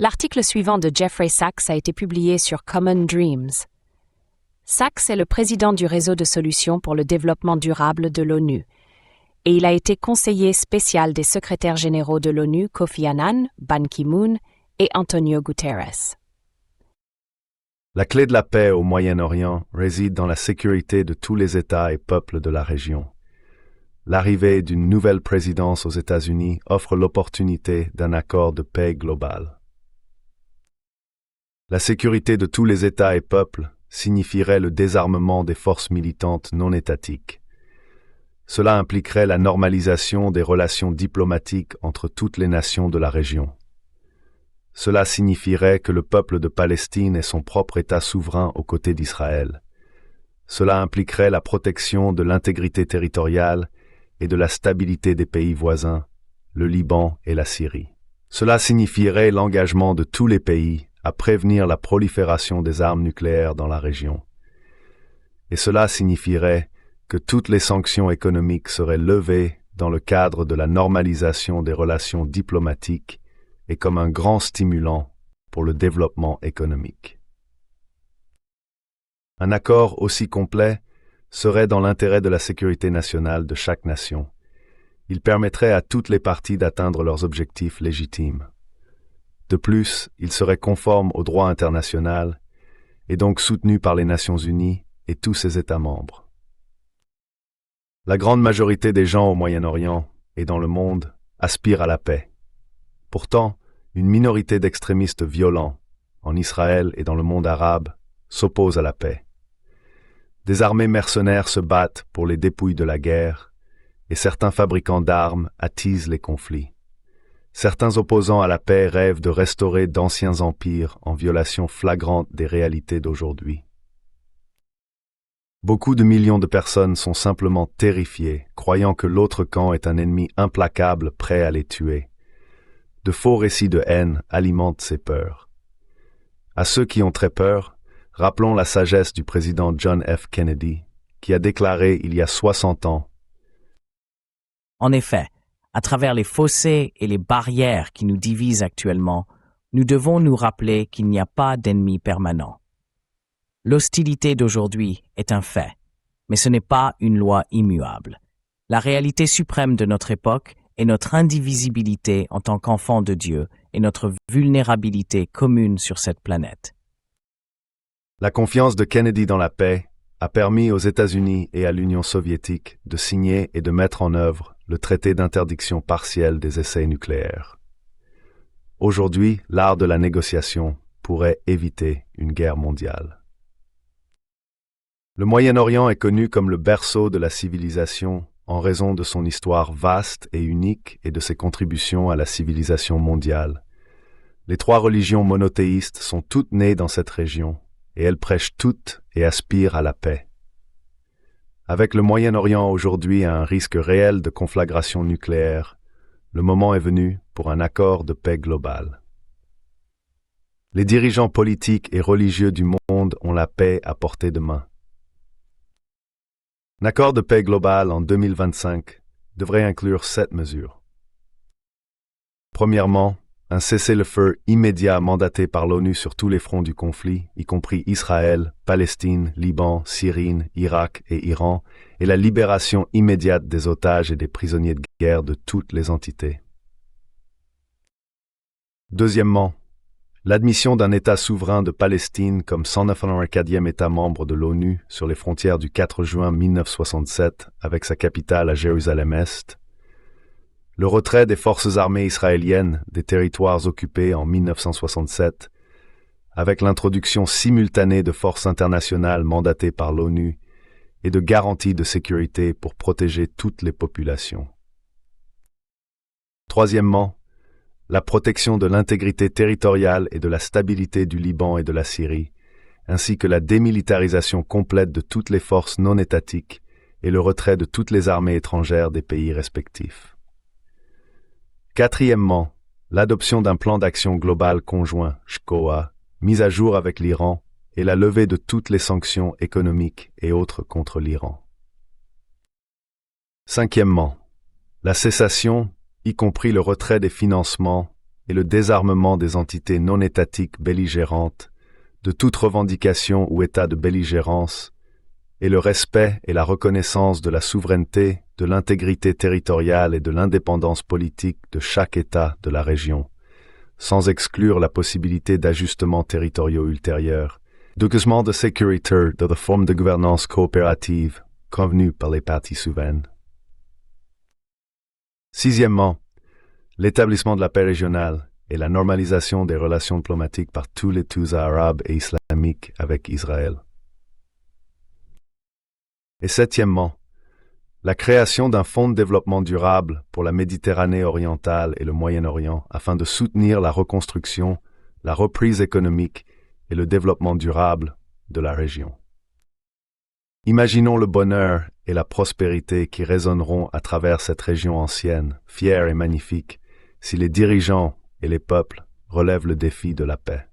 L'article suivant de Jeffrey Sachs a été publié sur Common Dreams. Sachs est le président du réseau de solutions pour le développement durable de l'ONU, et il a été conseiller spécial des secrétaires généraux de l'ONU Kofi Annan, Ban Ki-moon et Antonio Guterres. La clé de la paix au Moyen-Orient réside dans la sécurité de tous les États et peuples de la région. L'arrivée d'une nouvelle présidence aux États-Unis offre l'opportunité d'un accord de paix global. La sécurité de tous les États et peuples signifierait le désarmement des forces militantes non étatiques. Cela impliquerait la normalisation des relations diplomatiques entre toutes les nations de la région. Cela signifierait que le peuple de Palestine ait son propre État souverain aux côtés d'Israël. Cela impliquerait la protection de l'intégrité territoriale et de la stabilité des pays voisins, le Liban et la Syrie. Cela signifierait l'engagement de tous les pays à prévenir la prolifération des armes nucléaires dans la région. Et cela signifierait que toutes les sanctions économiques seraient levées dans le cadre de la normalisation des relations diplomatiques et comme un grand stimulant pour le développement économique. Un accord aussi complet serait dans l'intérêt de la sécurité nationale de chaque nation. Il permettrait à toutes les parties d'atteindre leurs objectifs légitimes. De plus, il serait conforme au droit international et donc soutenu par les Nations Unies et tous ses États membres. La grande majorité des gens au Moyen-Orient et dans le monde aspirent à la paix. Pourtant, une minorité d'extrémistes violents, en Israël et dans le monde arabe, s'oppose à la paix. Des armées mercenaires se battent pour les dépouilles de la guerre, et certains fabricants d'armes attisent les conflits. Certains opposants à la paix rêvent de restaurer d'anciens empires en violation flagrante des réalités d'aujourd'hui. Beaucoup de millions de personnes sont simplement terrifiées, croyant que l'autre camp est un ennemi implacable prêt à les tuer. De faux récits de haine alimentent ces peurs. À ceux qui ont très peur, rappelons la sagesse du président John F. Kennedy, qui a déclaré il y a 60 ans. En effet, à travers les fossés et les barrières qui nous divisent actuellement, nous devons nous rappeler qu'il n'y a pas d'ennemi permanent. L'hostilité d'aujourd'hui est un fait, mais ce n'est pas une loi immuable. La réalité suprême de notre époque est notre indivisibilité en tant qu'enfants de Dieu et notre vulnérabilité commune sur cette planète. La confiance de Kennedy dans la paix a permis aux États-Unis et à l'Union soviétique de signer et de mettre en œuvre le traité d'interdiction partielle des essais nucléaires. Aujourd'hui, l'art de la négociation pourrait éviter une guerre mondiale. Le Moyen-Orient est connu comme le berceau de la civilisation en raison de son histoire vaste et unique et de ses contributions à la civilisation mondiale. Les trois religions monothéistes sont toutes nées dans cette région, et elles prêchent toutes et aspirent à la paix. Avec le Moyen-Orient aujourd'hui à un risque réel de conflagration nucléaire, le moment est venu pour un accord de paix global. Les dirigeants politiques et religieux du monde ont la paix à portée de main. Un accord de paix global en 2025 devrait inclure 7 mesures. Premièrement, un cessez-le-feu immédiat mandaté par l'ONU sur tous les fronts du conflit, y compris Israël, Palestine, Liban, Syrie, Irak et Iran, et la libération immédiate des otages et des prisonniers de guerre de toutes les entités. Deuxièmement, l'admission d'un État souverain de Palestine comme 194e État membre de l'ONU sur les frontières du 4 juin 1967 avec sa capitale à Jérusalem-Est, le retrait des forces armées israéliennes des territoires occupés en 1967, avec l'introduction simultanée de forces internationales mandatées par l'ONU et de garanties de sécurité pour protéger toutes les populations. Troisièmement, la protection de l'intégrité territoriale et de la stabilité du Liban et de la Syrie, ainsi que la démilitarisation complète de toutes les forces non étatiques et le retrait de toutes les armées étrangères des pays respectifs. Quatrièmement, l'adoption d'un plan d'action global conjoint, SCOA, mis à jour avec l'Iran, et la levée de toutes les sanctions économiques et autres contre l'Iran. Cinquièmement, la cessation, y compris le retrait des financements et le désarmement des entités non étatiques belligérantes, de toute revendication ou état de belligérance, et le respect et la reconnaissance de la souveraineté, de l'intégrité territoriale et de l'indépendance politique de chaque État de la région, sans exclure la possibilité d'ajustements territoriaux ultérieurs, d'ajustements de sécurité de la forme de gouvernance coopérative convenue par les parties souveraines. Sixièmement, l'établissement de la paix régionale et la normalisation des relations diplomatiques par tous les États arabes et islamiques avec Israël. Et septièmement, la création d'un fonds de développement durable pour la Méditerranée orientale et le Moyen-Orient afin de soutenir la reconstruction, la reprise économique et le développement durable de la région. Imaginons le bonheur et la prospérité qui résonneront à travers cette région ancienne, fière et magnifique, si les dirigeants et les peuples relèvent le défi de la paix.